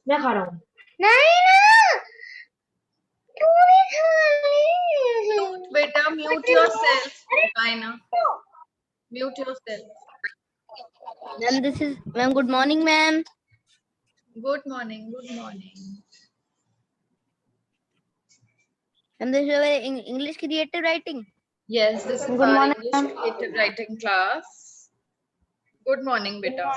मैं खा रहा हूँ। नहीं ना, तू भी खा ले। Mute, beta, mute yourself. Kaina, mute yourself. Ma'am, this is ma'am. Good morning, ma'am. Good morning, good morning. Ma'am, this is our English creative writing. Yes, this is Good our morning, English ma'am. creative writing class. Good morning, beta.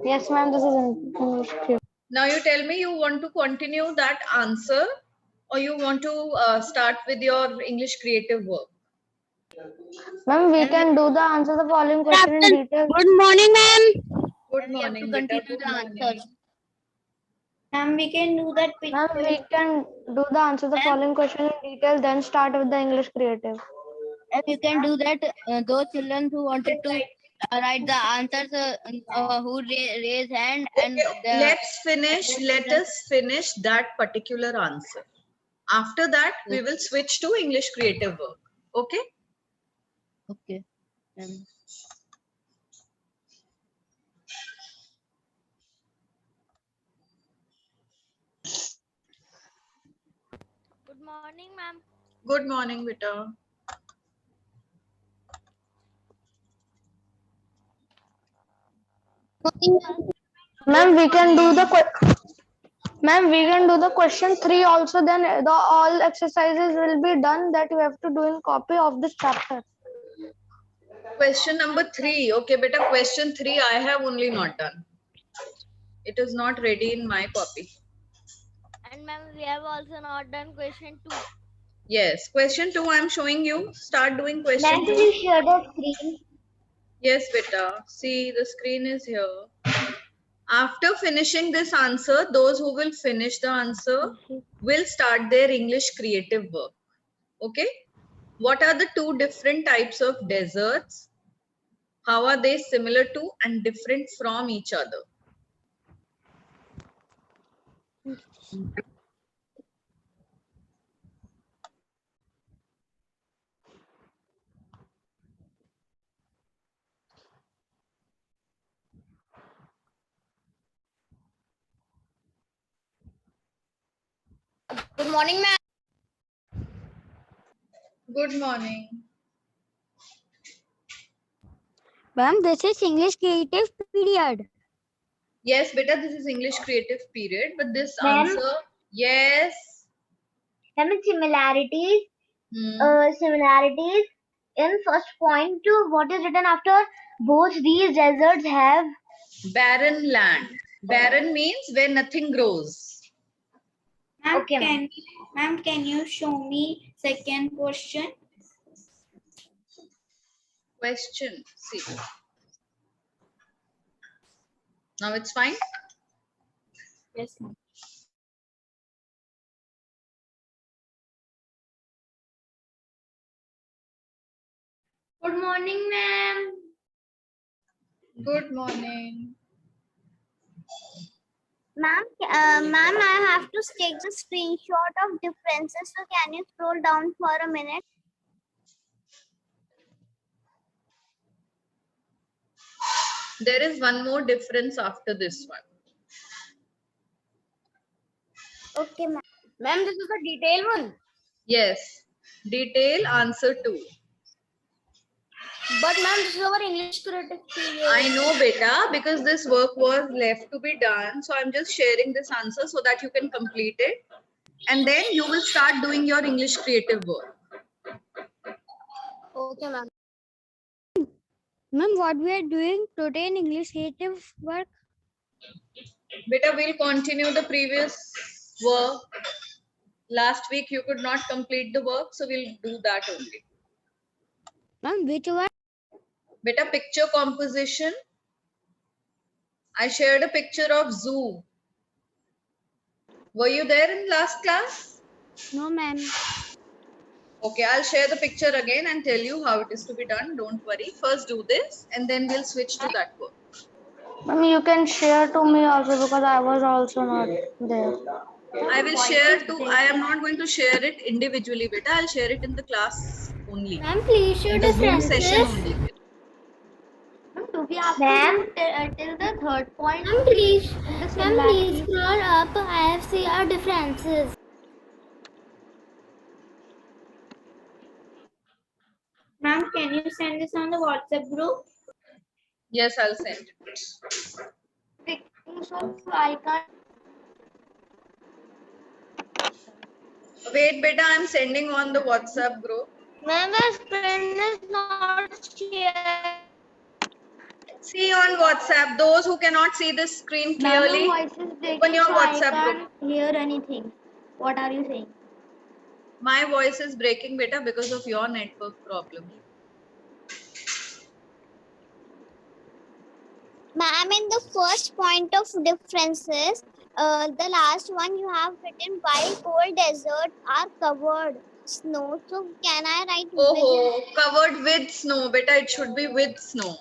Yes, ma'am. This is English creative. Now you tell me, you want to continue that answer or you want to start with your English creative work? Ma'am, we can do the answer the following question in detail. Good morning, ma'am. Good We have to morning, beta. continue Good the morning. answers. Ma'am, we can do that Ma'am, picture. we can do the answer the Ma'am. following question in detail, then start with the English creative. And you can do that. Those children who wanted to write the answers, who raise hand, and the Let us finish that particular answer. After that, we will switch to English creative work. Okay? okay. Ma'am. Good morning, ma'am. Good morning, beta. Ma'am, we can do the Ma'am, we can do the question 3 also. Then the all exercises will be done that you have to do in copy of this chapter. Question number 3. Okay, beta, question 3 I have only not done. It is not ready in my copy. And ma'am, we have also not done question 2. Yes, question 2 I am showing you. Start doing question Ma'am, 2. please share the screen. Yes, beta. See, the screen is here. After finishing this answer, those who will finish the answer will start their English creative work. Okay? What are the two different types of deserts? How are they similar to and different from each other? Good morning, ma'am. Good morning. Ma'am, this is English creative period. Yes, beta, this is English creative period, but this Ma'am? answer, yes. Ma'am, similarities. Hmm. Similarities in first point to what is written after both these deserts have. Barren land. Barren means where nothing grows. Ma'am, Okay, ma'am. can you show me second question? Question. See. Now it's fine. Yes, ma'am. Good morning, ma'am. Good morning. Ma'am, I have to take the screenshot of differences. So can you scroll down for a minute? There is one more difference after this one. Okay, ma'am. Ma'am, this is the detailed one. Yes. Detail answer 2. But ma'am, this is our English creative period. I know, beta, because this work was left to be done. So I'm just sharing this answer so that you can complete it. And then you will start doing your English creative work. Okay, ma'am. Ma'am, what we are doing today in English creative work? Beta, we'll continue the previous work. Last week you could not complete the work, so we'll do that only. Ma'am, which one? Beta, picture composition. I shared a picture of zoo. Were you there in last class? No, ma'am. Okay, I'll share the picture again and tell you how it is to be done. Don't worry. First do this and then we'll switch to that work. Ma'am, you can share to me also because I was also not there. I will share to, I am not going to share it individually, beta. I'll share it in the class only. Ma'am, please In show the Zoom session differences. only. Ma'am, 2 We have Ma'am? to do till the third point. Ma'am, please, in the ma'am, please similarities. scroll up. I have seen our differences. Ma'am, can you send this on the WhatsApp group? Yes, I'll send it. So I can't. Wait, beta, I'm sending on the WhatsApp group. Ma'am, the screen is not shared. See on WhatsApp, those who cannot see the screen clearly, Voice is breaking, open your so I WhatsApp group. can't hear anything. What are you saying? My voice is breaking, beta, because of your network problem. Ma'am, in the first point of differences, the last one you have written while cold deserts are covered snow. So can I write with? Oh, covered with snow, beta, it should be with snow.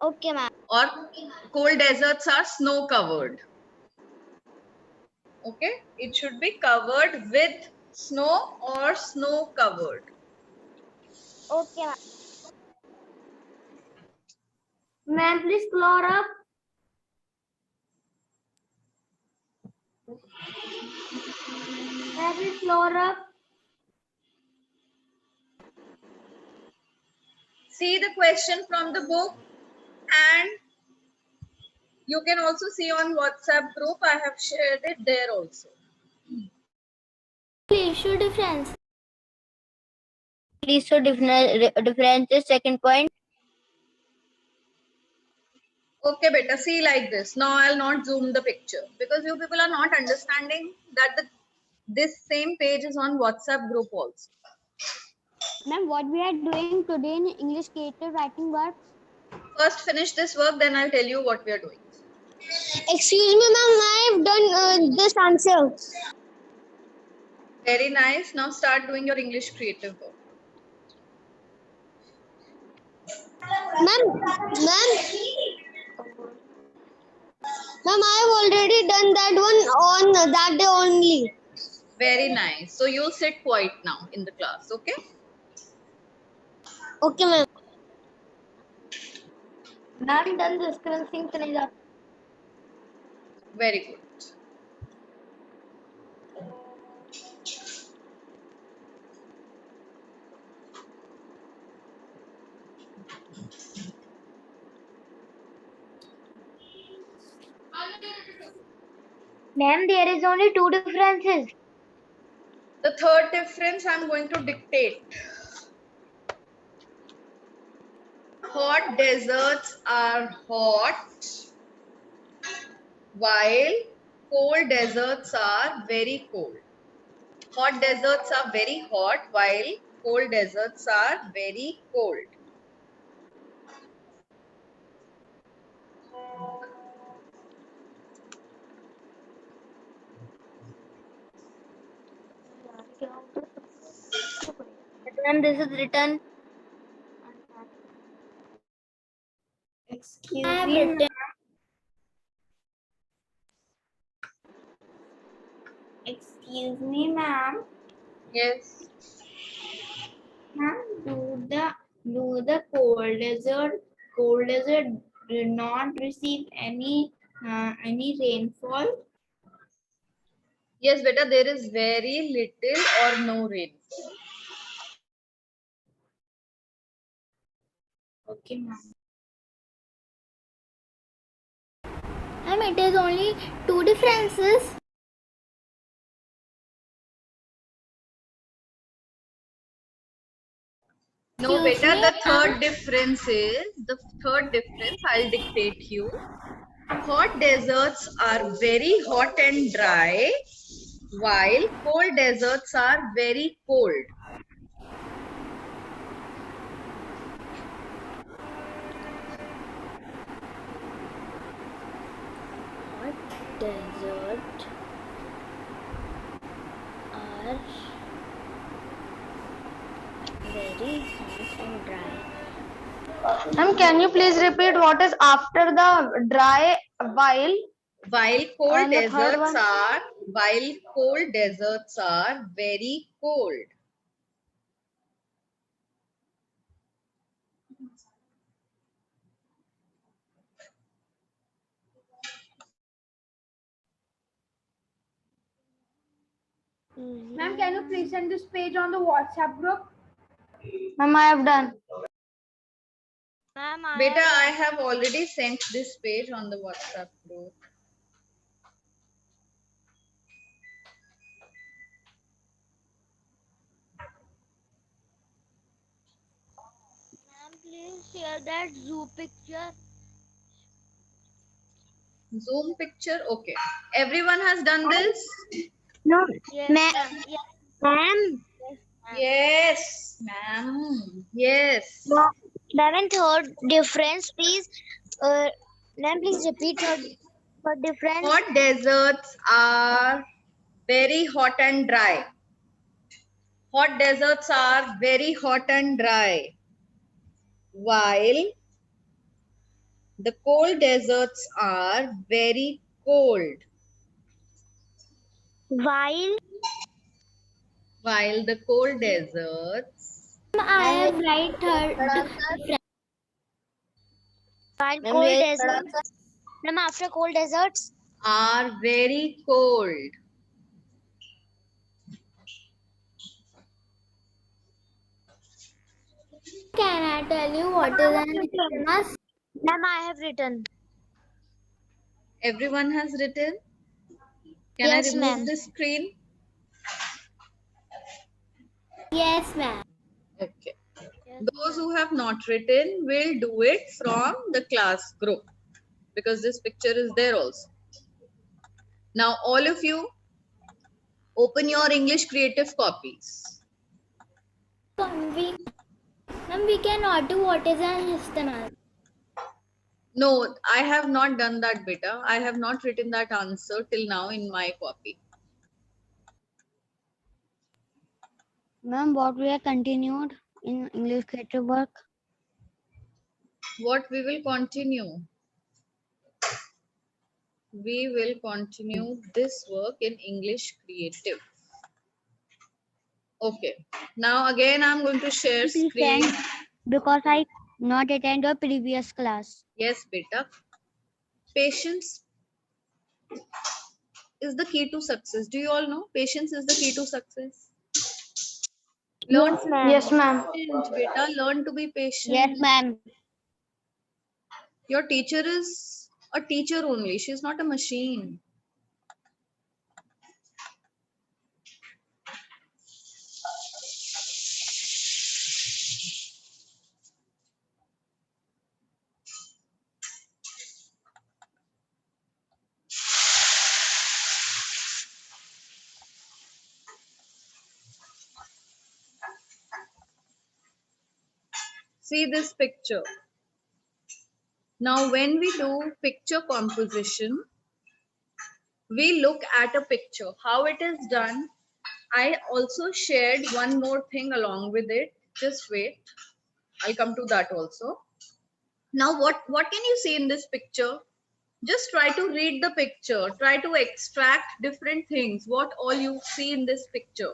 Okay, ma'am. Or cold deserts are snow covered. Okay, it should be covered with snow or snow covered. Okay, ma'am. Ma'am, please scroll up. Ma'am, please scroll up. See the question from the book, and you can also see on WhatsApp group. I have shared it there also. Please show difference. Please show differences. Second point. Okay, beta, see like this. Now I'll not zoom the picture because you people are not understanding that this same page is on WhatsApp group also. Ma'am, what we are doing today in English creative writing work? First finish this work, then I'll tell you what we are doing. Excuse me, ma'am. I've done this answer. Very nice. Now start doing your English creative work. Ma'am, I've already done that one on that day only. Very nice. So you'll sit quiet now in the class, okay? Okay, ma'am. Ma'am, done the screen sync नहीं जाता. Very good. Ma'am, there is only two differences. The third difference I'm going to dictate. Hot deserts are hot, while cold deserts are very cold. Hot deserts are very hot, while cold deserts are very cold. Ma'am, this is written. Excuse me. Excuse me, ma'am. Yes. Ma'am, do the cold desert did not receive any rainfall? Yes, beta, there is very little or no rainfall. Okay, ma'am. Ma'am, it is only two differences. No, Excuse beta, me, the third difference I'll dictate you. Hot deserts are very hot and dry, while cold deserts are very cold. Hot desert are very hot and dry. Ma'am, can you please repeat what is after the dry while? While cold And the third deserts are very cold. Ma'am, can you please send this page on the WhatsApp group? Ma'am, I have done. Ma'am, Beta, I have already sent this page on the WhatsApp group. Ma'am, please share that zoo picture. Zoom picture. Okay. Everyone has done this? No, Yes, ma'am. ma'am. Yes, Ma'am. Yes, ma'am. Yes. Ma'am, and third difference, please. Ma'am, please repeat third difference. Hot deserts are very hot and dry. Hot deserts are very hot and dry. While the cold deserts are very cold. While While the cold deserts I have right third. while Ma'am, cold yes, deserts. Ma'am, after cold deserts. are very cold. Can I tell you what is an isthmus? Ma'am, I have written. Everyone has written? Can I Yes, remove ma'am. the screen? Yes, ma'am. Okay. Those who have not written will do it from the class group because this picture is there also. Now, all of you open your English creative copies. We cannot do what is an isthmus. No, I have not done that, beta. I have not written that answer till now in my copy. Ma'am, what we have continued in English creative work? What we will continue? We will continue this work in English creative. Okay. Now again, I'm going to share Please screen. send, because I not attend your previous class. Yes, beta. Patience is the key to success. Do you all know? Patience is the key to success. Learn Yes, ma'am. Yes, ma'am. patient, beta. Learn to be patient. Yes, ma'am. Your teacher is a teacher only. She's not a machine. See this picture. Now, when we do picture composition, we look at a picture. How it is done. I also shared one more thing along with it. Just wait. I'll come to that also. Now, what can you see in this picture? Just try to read the picture. Try to extract different things. What all you see in this picture.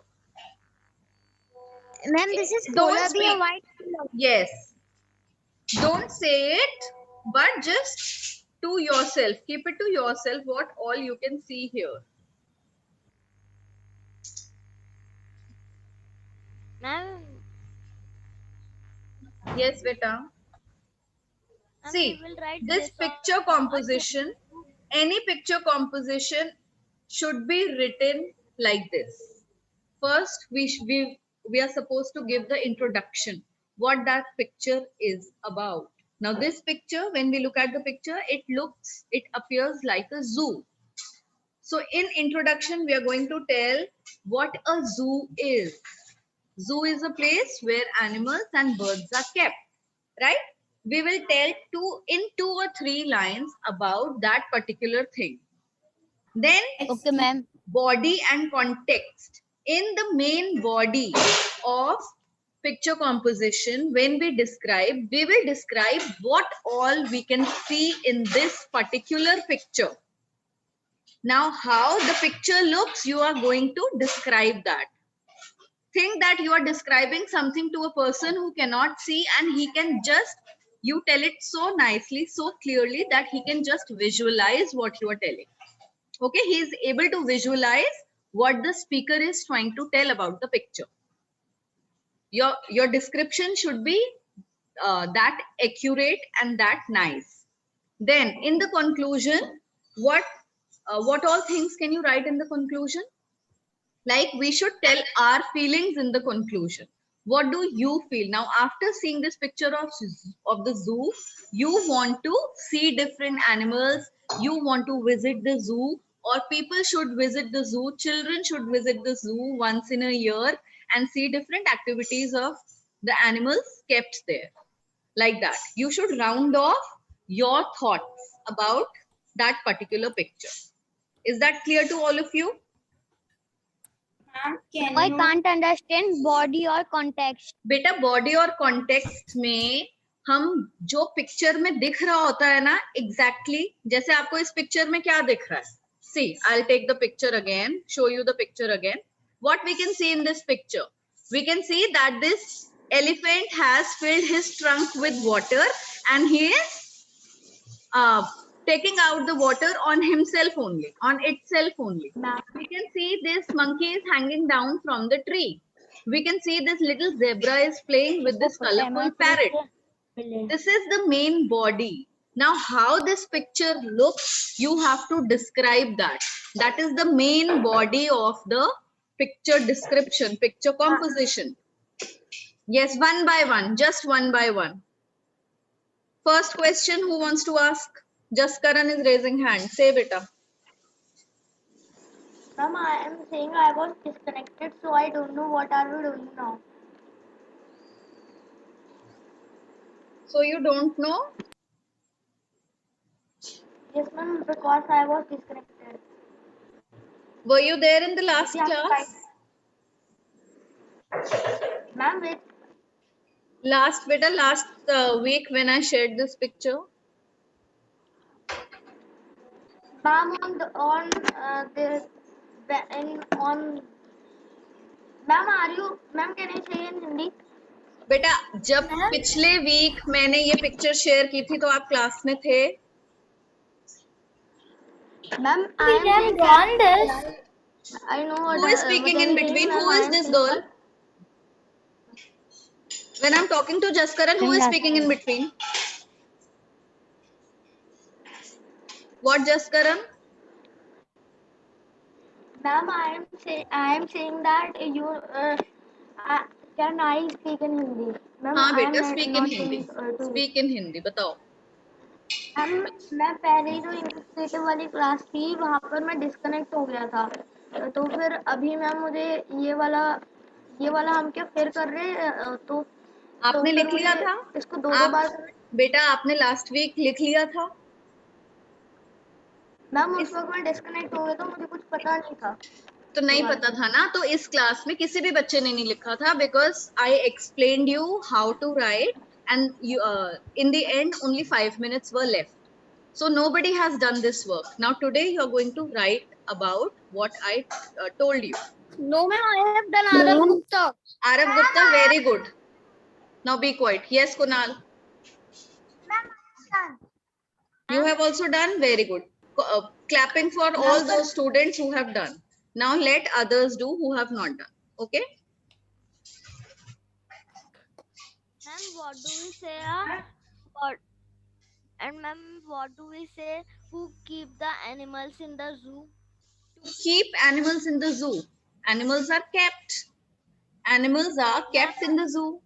Ma'am, this is Don't polar bear speak. white. Yes. Don't say it, but just to yourself. Keep it to yourself what all you can see here. Ma'am, Yes, beta. ma'am, we See, will write this on picture composition, any picture composition should be written like this. First, we are supposed to give the introduction, what that picture is about. Now, this picture, when we look at the picture, it appears like a zoo. So, in introduction, we are going to tell what a zoo is. Zoo is a place where animals and birds are kept, right? We will tell in 2 or 3 lines about that particular thing. Then Okay, ma'am. body and context. In the main body of picture composition, when we will describe what all we can see in this particular picture. Now, how the picture looks, you are going to describe that. Think that you are describing something to a person who cannot see, and he can just, you tell it so nicely, so clearly that he can just visualize what you are telling. Okay, he is able to visualize what the speaker is trying to tell about the picture. Your description should be that accurate and that nice. Then in the conclusion, what all things can you write in the conclusion? Like, we should tell our feelings in the conclusion. What do you feel now after seeing this picture of the zoo? You want to see different animals, you want to visit the zoo, or people should visit the zoo, children should visit the zoo once in a year and see different activities of the animals kept there. Like that, you should round off your thoughts about that particular picture. Is that clear to all of you? I can't understand body or context. बेटा body और context में हम जो picture में दिख रहा होता है ना, एग्जैक्टली जैसे आपको इस पिक्चर में क्या दिख रहा है. See, I will take the picture again, show you the picture again. What we can see in this picture? We can see that this elephant has filled his trunk with water and he is taking out the water on himself only, on itself only. We can see this monkey is hanging down from the tree. We can see this little zebra is playing with this colorful parrot. This is the main body. Now, how this picture looks, you have to describe that. That is the main body of the picture description, picture composition. Yes, one by one, just one by one. First question, who wants to ask? Jaskaran is raising hand. Say, beta. Ma'am, I am saying I was disconnected, so I don't know what are we doing now. So you don't know? Yes, ma'am, because I was disconnected. Were you there in the last Yeah, class? Ma'am, wait. Last week when I shared this picture. Ma'am, Ma'am, can you say in Hindi? बेटा जब पिछले week मैंने ये picture share की थी तो आप class में थे? Ma'am, We have drawn this. I know what. Who is speaking in between? Who is this girl? When I'm talking to Jaskaran, who is speaking in between? What, Jaskaran? Ma'am, I am saying that you can I speak in Hindi? Ma'am, हाँ I am बेटा, not- speak in not Hindi. saying, to- Speak in Hindi. बताओ. Ma'am, मैं पहले ही जो English वाली class थी वहाँ पर मैं डिस्कनेक्ट हो गया था, तो फिर अभी मैम मुझे ये वाला हम क्या फिर कर रहे हैं, तो आपने फिर लिख लिया मुझे था? इसको दो बार. बेटा आपने लास्ट वीक लिख लिया था? मैम उस वक्त मैं डिस्कनेक्ट हो गया तो मुझे कुछ पता नहीं था. तो नहीं पता था ना, तो इस क्लास में किसी भी बच्चे ने नहीं लिखा था, because I explained you how to write and you in the end only 5 minutes were left, so nobody has done this work. Now today you are going to write about what I told you. No, ma'am, I have done Arav Gupta. Arav Gupta, very good. Now be quiet. Yes, Kunal. You have also done very good. Clapping for all those students who have done. Now let others do who have not done. Okay. Ma'am, what do we say? And ma'am, what do we say? Who keep the animals in the zoo? To keep animals in the zoo. Animals are kept. Animals are kept in the zoo.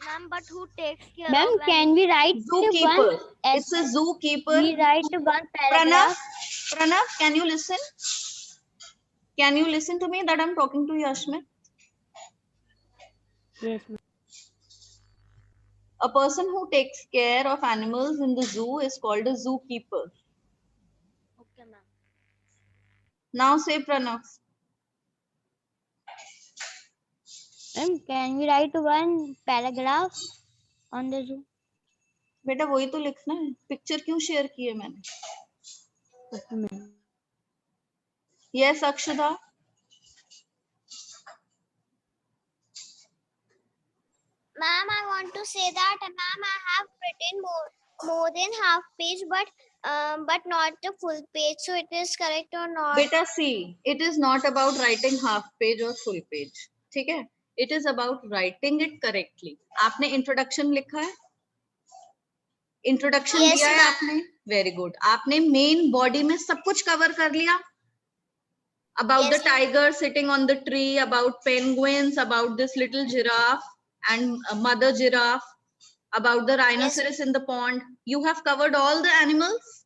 Ma'am, but who takes care Ma'am, of can we write Zookeeper. one? It's a zookeeper. We write one paragraph. Pranav, can you listen? Can you listen to me that I'm talking to Yashmit? Yes, ma'am. A person who takes care of animals in the zoo is called a zookeeper. Okay, ma'am. Now say Pranav. Ma'am, can we write one paragraph on the zoo? बेटा वही तो लिखना है, picture क्यों share की है मैंने? Okay, ma'am. Yes, Akshada. Ma'am, I want to say that, ma'am, I have written more than half page, but but not the full page. So it is correct or not? Beta, see, it is not about writing half page or full page. ठीक है? It is about writing it correctly. आपने introduction लिखा है? Introduction Yes, दिया है ma'am. आपने? Very good. आपने main body में सब कुछ cover कर लिया? About Yes, the tiger sitting on the tree, about penguins, about this little giraffe and mother giraffe, about the rhinoceros in the pond. You have covered all the animals?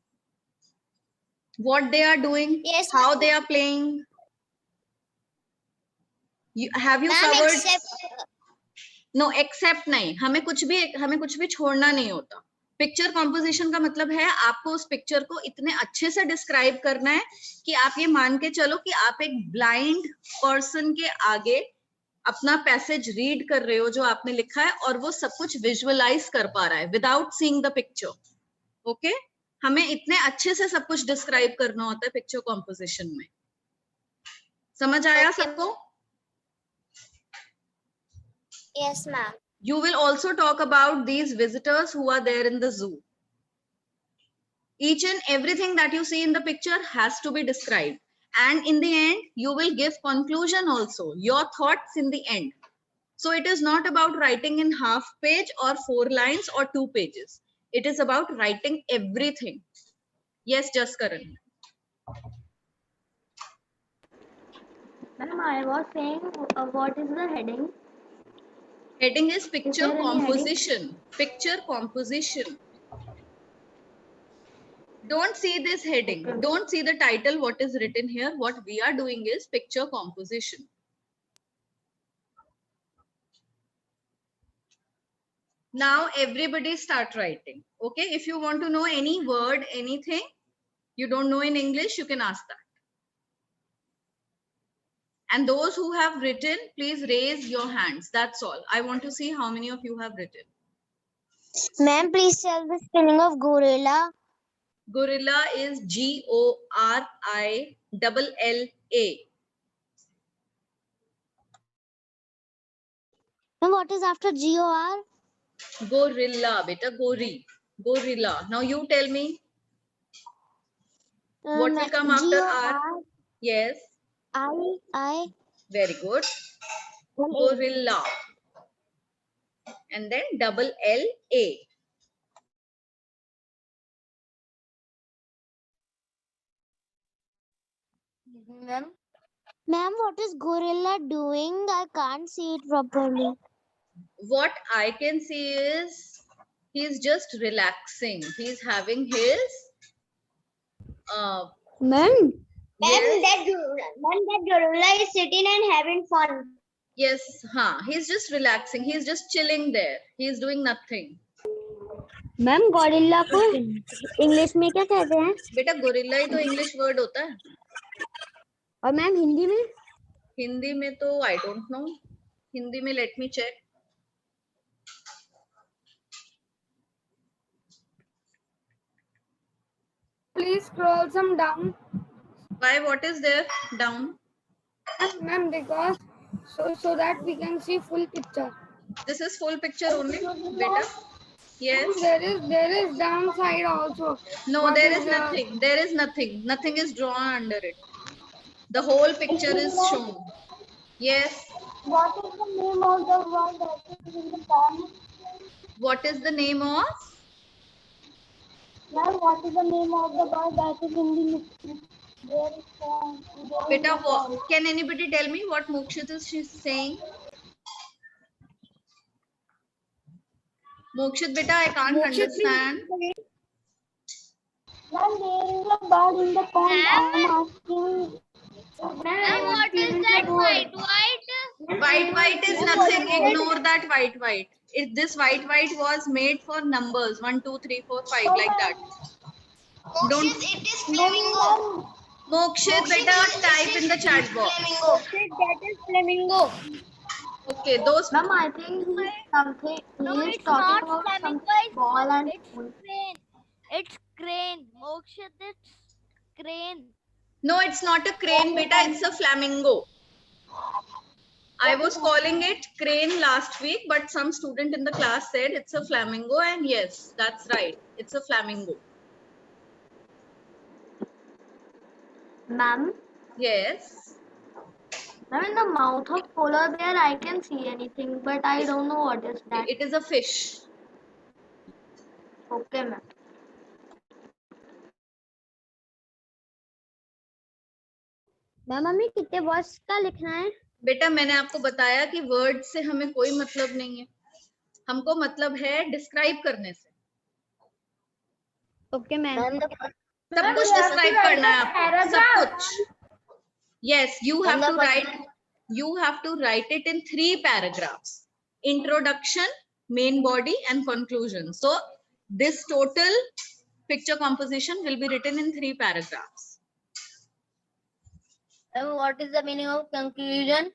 What they are doing, Yes, how they are playing. Have you ma'am, covered? except No, except नहीं. हमें कुछ भी छोड़ना नहीं होता. Picture composition का मतलब है आपको उस पिक्चर को इतने अच्छे से डिस्क्राइब करना है कि आप ये मान के चलो कि आप एक ब्लाइंड पर्सन के आगे अपना पैसेज रीड कर रहे हो जो आपने लिखा है और वो सब कुछ विजुअलाइज कर पा रहा है without seeing the picture. Okay, हमें इतने अच्छे से सब कुछ डिस्क्राइब करना होता है पिक्चर कॉम्पोजिशन में. समझ आया सबको? yes, ma'am. You will also talk about these visitors who are there in the zoo. Each and everything that you see in the picture has to be described. And in the end, you will give conclusion also, your thoughts in the end. So it is not about writing in half page or 4 lines or 2 pages. It is about writing everything. Yes, just Karan. Ma'am, I was saying, what is the heading? Heading is picture there any heading? composition. Picture composition. Don't see this heading. Okay. Don't see the title, what is written here. What we are doing is picture composition. Now everybody start writing. Okay, if you want to know any word, anything you don't know in English, you can ask that. And those who have written, please raise your hands. That's all. I want to see how many of you have written. Ma'am, please tell the spelling of gorilla. Gorilla is Gorilla. Ma'am, what is after GOR? Gorilla, beta, gori. Gorilla. Now you tell me what will come after R? Yes. I. Very good. Gorilla. And then double LA. Ma'am, Ma'am, what is gorilla doing? I can't see it properly. What I can see is he's just relaxing. He's having his Ma'am? yes, that gorilla is sitting and having fun. yes, he's just relaxing. He's just chilling there. He's doing nothing. Ma'am gorilla को English में क्या कहते हैं? बेटा gorilla ही तो English word होता है. और मैम हिंदी में? हिंदी में तो आई डोंट नो. हिंदी में let me check. Please scroll some down, Why? What is there down? ma'am, because so that we can see full picture. This is full picture only, beta. Yes. There is downside also. No, What there is is the- nothing. There is nothing. Nothing is drawn under it. The whole picture is shown. Yes. What is the name of the word that is in the pond? What is the name of? Ma'am, what is the name of the word that is in the Beta, can anybody tell me what Mokshit is saying? Mokshit, beta, I can't understand. Ma'am, there is a bird in the pond. I am asking. ma'am, what is that white? White is nothing. Ignore that white. This white was made for numbers 1, 2, 3, 4, 5 like that. Don't. It is flamingo. Mokshit, beta, type in the chat box. That is flamingo. Okay, those. Ma'am, I think he is something. No, He is it's talking not about some flamingo, it's ball and It's spoon. crane. It's crane. Mokshit, it's crane. No, it's not a crane, beta. It's a flamingo. I was calling it crane last week, but some student in the class said it's a flamingo, and yes, that's right. It's a flamingo. Ma'am, Yes. ma'am, in the mouth of polar bear I can see anything, but I don't know what is that. It is a fish. Okay, ma'am. Ma'am हमें कितने words का लिखना है? बेटा मैंने आपको बताया कि वर्ड से हमें कोई मतलब नहीं है, हमको मतलब है डिस्क्राइब करने से। Okay ma'am. सब कुछ डिस्क्राइब करना है आपको, सब कुछ। Yes, you have to write it in 3 paragraphs: introduction, main body, and conclusion. So this total picture composition will be written in 3 paragraphs. What is the meaning of conclusion?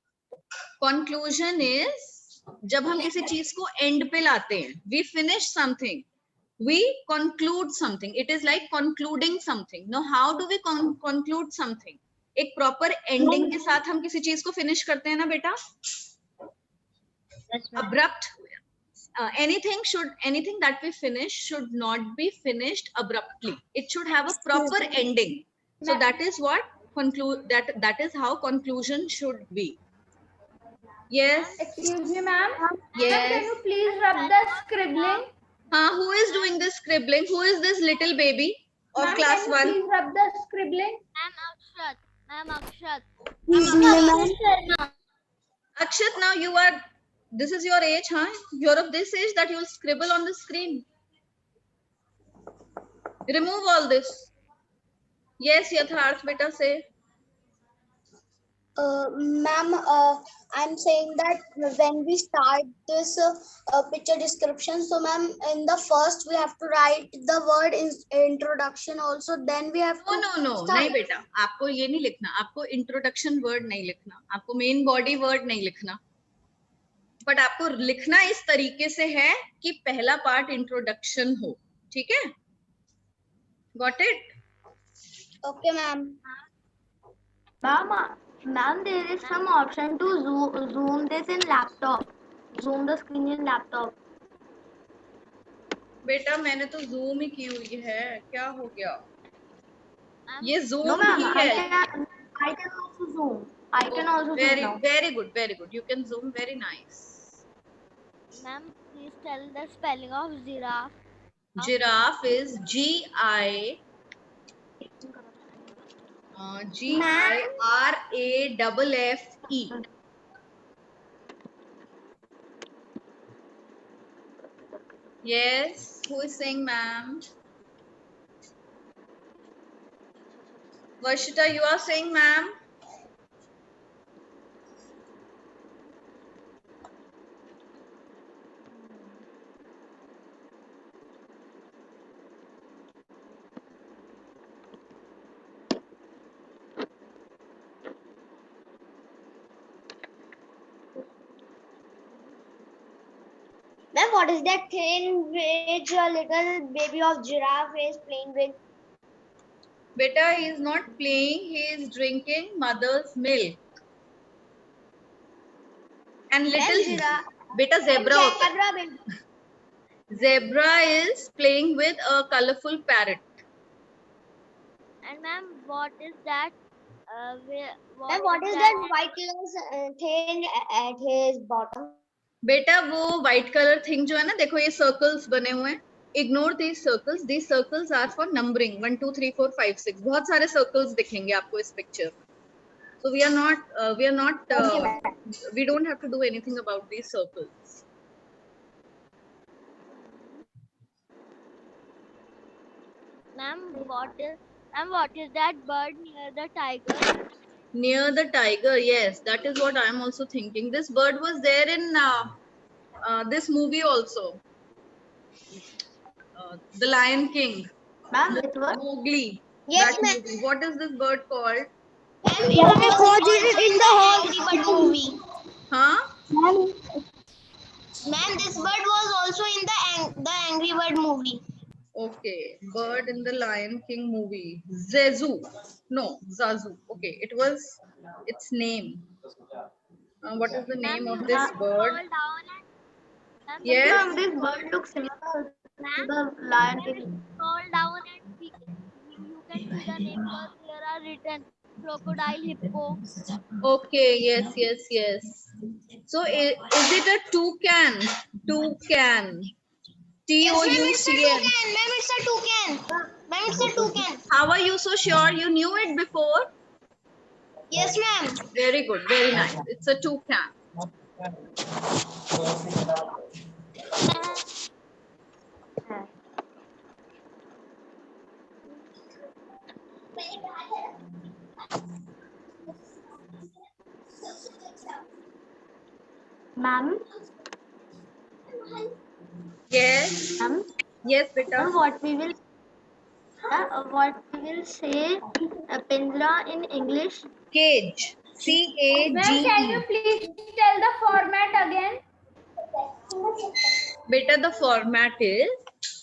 Conclusion is जब हम किसी चीज को end पे लाते हैं, we finish something, we conclude something. It is like concluding something. Now how do we conclude something? एक proper ending के साथ हम किसी चीज को finish करते हैं ना बेटा? Yes, ma'am. Abrupt. Anything that we finish should not be finished abruptly. It should have a proper ending. So that is what that is how conclusion should be. Yes. Excuse me, ma'am. Yes. Can you please rub the scribbling? Who is doing this scribbling? Who is this little baby of Ma'am, class can you 1? please rub the scribbling? Ma'am Akshat. Akshat, now this is your age, huh? You're of this age that you'll scribble on the screen. Remove all this. Yes, Yatharth, beta, say. Ma'am, I'm saying that when we start this picture description, so ma'am, in the first we have to write the word in introduction also, then we have to No, start. नहीं बेटा, आपको ये नहीं लिखना, आपको introduction word नहीं लिखना, आपको मेन बॉडी वर्ड नहीं लिखना, बट आपको लिखना इस तरीके से है कि पहला पार्ट इंट्रोडक्शन हो, ठीक है? Got it? Okay, ma'am. Ma'am, there is some option to zoom this in laptop. Zoom the screen in laptop. बेटा मैंने तो जूम ही की हुई है, क्या हो गया? ये जूम No, ma'am, ही है। I can also zoom. I can also zoom now. Very good. You can zoom, very nice. Ma'am, please tell the spelling of giraffe. Giraffe is GIRAFFE. Yes, who is saying ma'am? Varshita, you are saying ma'am? Ma'am, what is that thing which a little baby of giraffe is playing with? Beta, he is not playing, he is drinking mother's milk. And little beta zebra. Zebra is playing with a colorful parrot. And ma'am, what is that? Ma'am, what is that white color thing at his bottom? बेटा वो white color thing जो है ना, देखो ये circles बने हुए हैं. Ignore these circles. These circles are for numbering 1, 2, 3, 4, 5, 6. बहुत सारे circles दिखेंगे आपको इस picture. So we don't have to do anything about these circles. Ma'am, what is that bird near the tiger? Near the tiger, yes, that is what I am also thinking. This bird was there in this movie also, The Lion King. Ma'am, it was Mowgli. Yes, That ma'am. movie. What is this bird called? Ma'am, in the Angry Bird movie. Huh? Ma'am, this bird was also in the Angry Bird movie. Okay, bird in the Lion King movie. Zazu. No, Zazu. Okay, it was its name. What is the name of this bird? Yes. ma'am, this bird looks similar to the Lion King. Scroll down and you can see the name, because there are written crocodile, hippo. Okay, yes. So is it a toucan? Toucan. Toucan. Ma'am, it's a toucan. Ma'am, it's a toucan. How are you so sure? You knew it before? Yes, ma'am. Very good, very nice. It's a toucan. Ma'am, Yes. ma'am, Yes, beta. what we will say pinjra in English? Cage. Ma'am, can you C-A-G-E. please tell the format again? Beta, the format is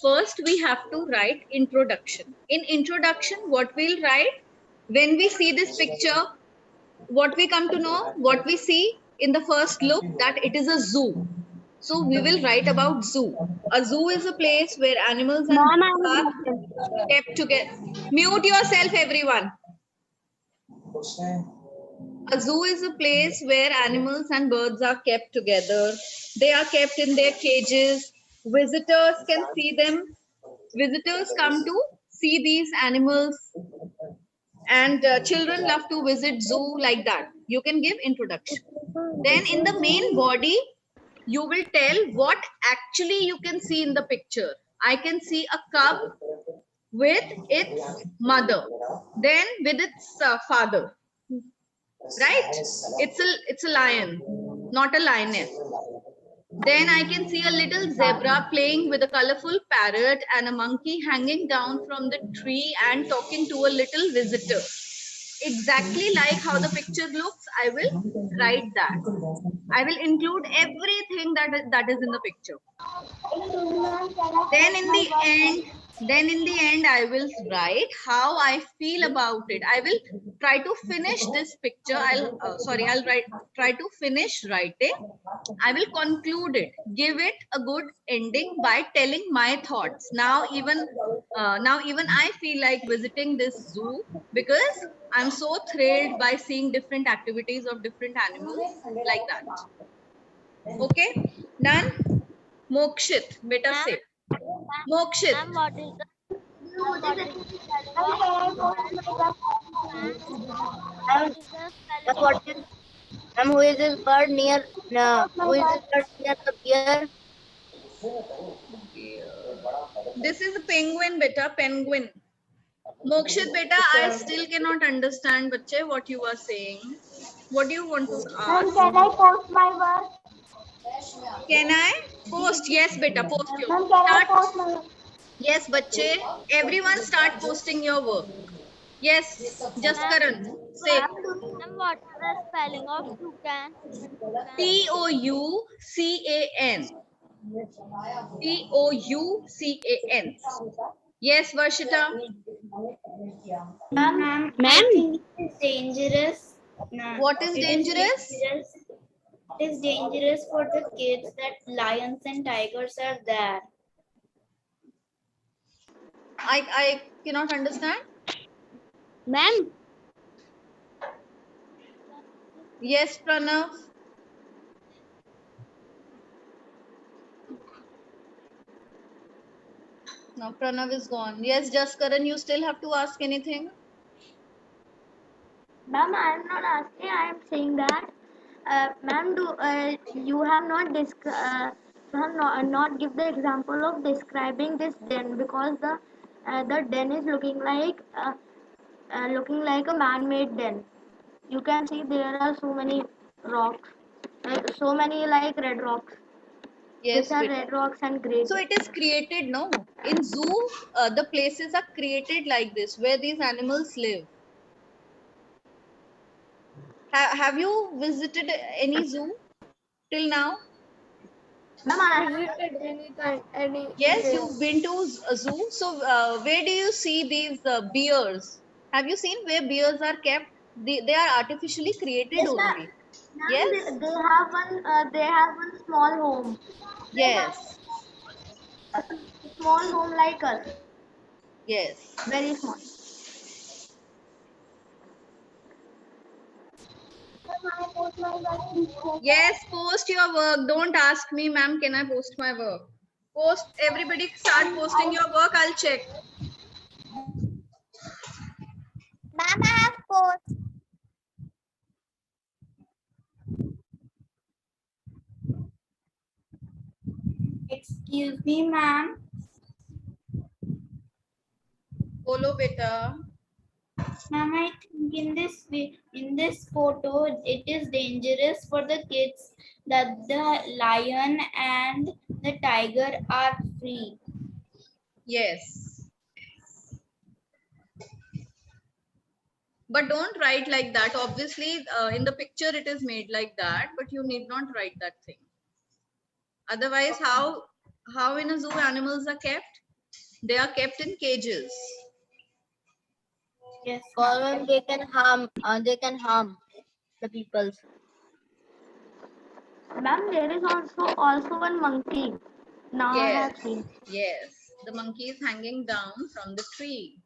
first we have to write introduction. In introduction, what we'll write when we see this picture, what we come to know, what we see in the first look, that it is a zoo. So we will write about zoo. A zoo is a place where animals and birds are kept together. Mute yourself, everyone. A zoo is a place where animals and birds are kept together. They are kept in their cages. Visitors can see them. Visitors come to see these animals, and children love to visit zoo like that. You can give introduction. Then in the main body, you will tell what actually you can see in the picture. I can see a cub with its mother, then with its father. Right? It's a lion, not a lioness. Then I can see a little zebra playing with a colorful parrot and a monkey hanging down from the tree and talking to a little visitor. Exactly like how the picture looks, I will write that. I will include everything that is in the picture. Then in the end, I will write how I feel about it. I will try to finish this picture. I'll try to finish writing. I will conclude it, give it a good ending by telling my thoughts. Now even I feel like visiting this zoo because I'm so thrilled by seeing different activities of different animals like that. Okay, done. Mokshit, beta Ma'am, say. Mokshit. ma'am, what is the spelling of Ma'am, what is the ma'am, spelling what is, ma'am, who is this bird near? Who is this bird near the bear? This is a penguin, beta, penguin. Mokshit, beta, I still cannot understand, bache, what you are saying. What do you want to ask? Can I post my work? Can I post? Yes, beta, post your Ma'am, work. can I Start. post my work? Yes, bache, everyone start posting your work. Yes, Ma'am, Jaskaran, say. ma'am, what is the spelling of toucan? Toucan. Toucan. Yes, Varshita. Ma'am, Ma'am? I think it is dangerous. No, What is it dangerous? It is dangerous for the kids that lions and tigers are there. I cannot understand. Ma'am? Yes, Pranav. Now Pranav is gone. Yes, Jaskaran, you still have to ask anything. Ma'am, I am not asking. I am saying that, ma'am, you have not give the example of describing this den because the den is looking like a man-made den. You can see there are so many rocks, so many like red rocks. Yes, These are beta. red rocks and grey. So it is created, no? In zoo, the places are created like this, where these animals live. Have you visited any zoo till now? Ma'am, I Visited any Yes, you've been to a zoo. So where do you see these bears? Have you seen where bears are kept? They are artificially created yes, ma'am. only. Ma'am, Yes, they have one small home, yes, a small home like us, yes. very small. Yes, post your work. Don't ask me, ma'am, can I post my work? Post, everybody start posting your work. I'll check. Ma'am, I have post. Excuse me, ma'am. Bolo beta. Ma'am, I think in this photo, it is dangerous for the kids that the lion and the tiger are free. Yes. But don't write like that. Obviously, in the picture it is made like that, but you need not write that thing. Otherwise, how in a zoo animals are kept? They are kept in cages. Yes, For ma'am. when they can harm the people. Ma'am, there is also one monkey. Now I Yes. have seen. Yes. The monkey is hanging down from the tree.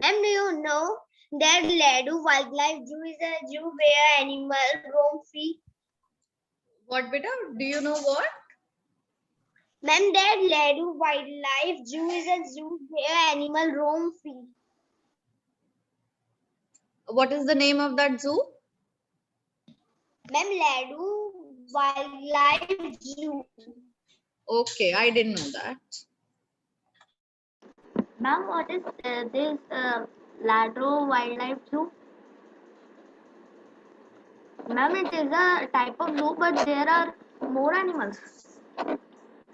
Ma'am, do you know that Ledu Wildlife Zoo is a zoo where animals roam free? What beta? Do you know what? Ma'am, that Ledu Wildlife Zoo is a zoo where animals roam free. What is the name of that zoo? Ma'am, Ledu Wildlife Zoo. Okay, I didn't know that. Ma'am, what is this Ladro Wildlife Zoo? Ma'am, it is a type of zoo, but there are more animals.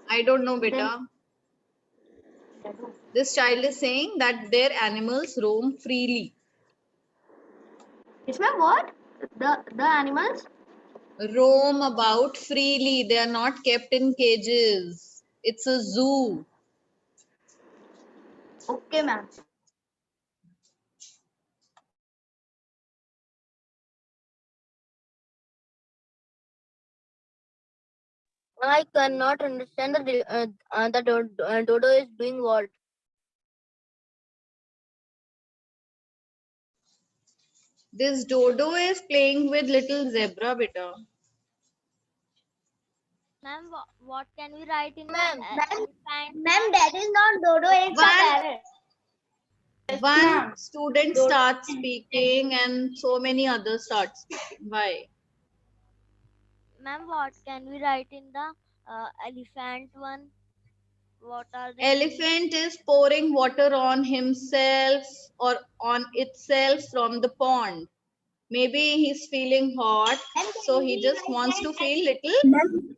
I don't know beta. This child is saying that their animals roam freely. It's ma'am what? The animals? Roam about freely. They are not kept in cages. It's a zoo. Okay, ma'am. I cannot understand the dodo is doing what. This dodo is playing with little zebra beta. Ma'am, what can we write in Ma'am, elephant? ma'am, that is not dodo, it's a parrot. One ma'am. student starts speaking and so many others start speaking. Why? Ma'am, what can we write in the elephant one? What are the Elephant is pouring water on himself or on itself from the pond. Maybe he's feeling hot, so he just wants to feel little. Ma'am,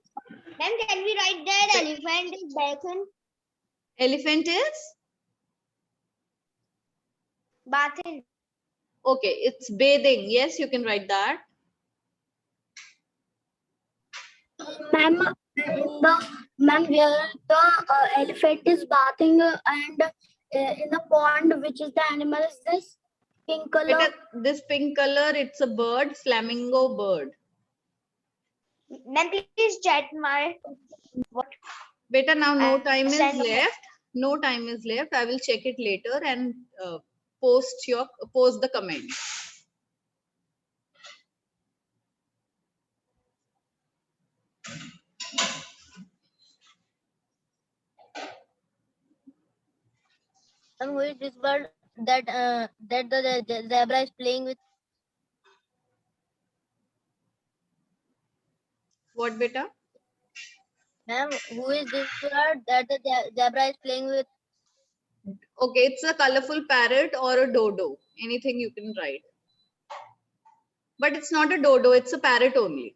can we write that elephant is bathing? Elephant is? Bathing. Okay, it's bathing. Yes, you can write that. Ma'am, ma'am, where the elephant is bathing and in the pond, which is the animal is this pink color. This pink color, it's a bird, flamingo bird. Ma'am, please chat my what? Beta, now no time is send- left. No time is left. I will check it later and post the comment. and who is this bird that the zebra is playing with? What beta? Ma'am, who is this bird that the zebra is playing with? Okay, it's a colorful parrot or a dodo. Anything you can write. But it's not a dodo, it's a parrot only.